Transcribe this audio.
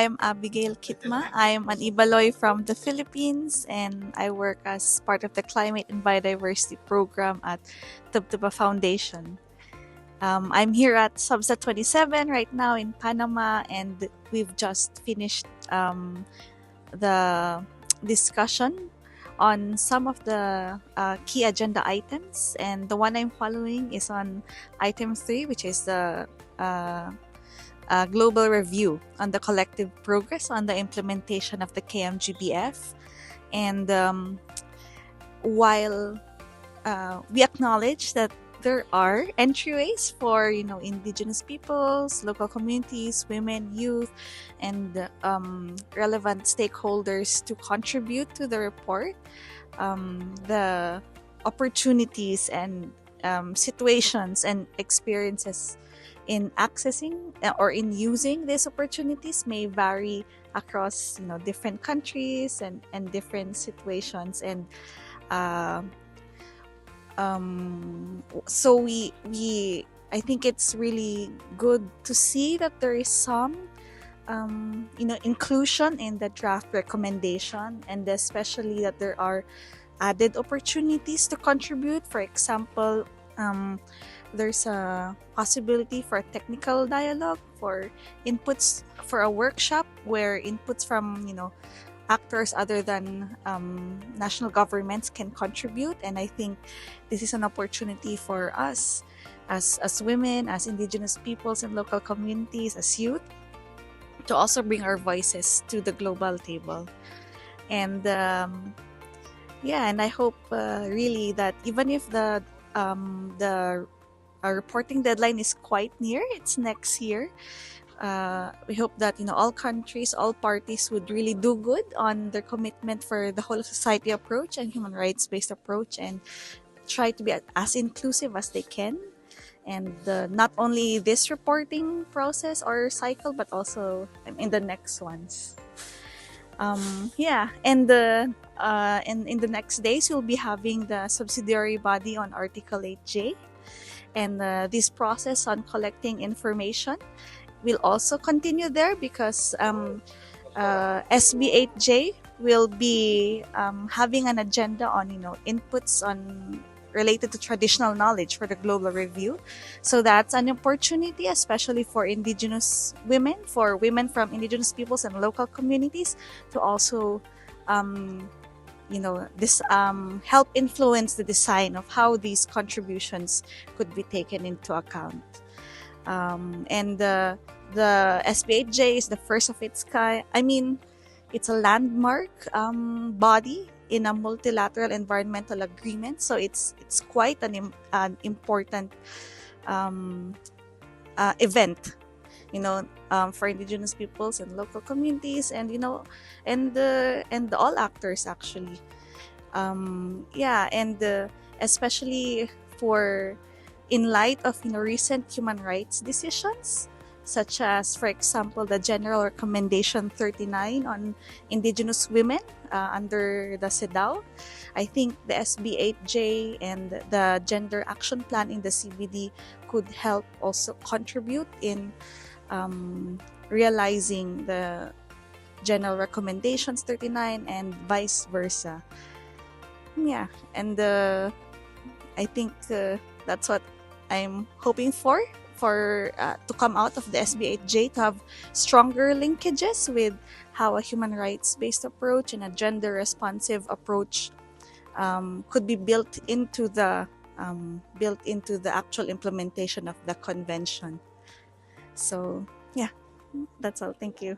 I'm Abigail Kitma. I'm an Ibaloy from the Philippines, and I work as part of the Climate and Biodiversity Program at Tubtuba Foundation. I'm here at SBSTTA-27 right now in Panama, and we've just finished the discussion on some of the key agenda items, and the one I'm following is on item 3, which is the global review on the collective progress on the implementation of the KMGBF. And while we acknowledge that there are entryways for indigenous peoples, local communities, women, youth, and relevant stakeholders to contribute to the report, the opportunities and situations and experiences in accessing or in using these opportunities may vary across different countries and different situations. And so I think it's really good to see that there is some inclusion in the draft recommendation, and especially that there are added opportunities to contribute. For example, there's a possibility for a technical dialogue, for inputs for a workshop where inputs from actors other than national governments can contribute. And I think this is an opportunity for us as women, as indigenous peoples and local communities, as youth, to also bring our voices to the global table. And and I hope really that even if the reporting deadline is quite near, it's next year, we hope that all countries, all parties would really do good on their commitment for the whole of society approach and human rights based approach, and try to be as inclusive as they can. And not only this reporting process or cycle, but also in the next ones. And in the next days, we'll be having the subsidiary body on Article 8J. And this process on collecting information will also continue there, because SB8J will be having an agenda on inputs on related to traditional knowledge for the global review. So that's an opportunity, especially for indigenous women, for women from indigenous peoples and local communities, to also help influence the design of how these contributions could be taken into account. And the SB8J is the first of its kind. I mean, it's a landmark body in a multilateral environmental agreement. So it's quite an important event, for indigenous peoples and local communities, and and all actors actually. Especially for in light of recent human rights decisions, such as, for example, the General Recommendation 39 on indigenous women under the CEDAW. I think the SB8J and the Gender Action Plan in the CBD could help also contribute in realizing the General Recommendations 39 and vice versa. And I think that's what I'm hoping for to come out of the SB8J, to have stronger linkages with how a human rights-based approach and a gender-responsive approach could be built into the actual implementation of the convention. So that's all. Thank you.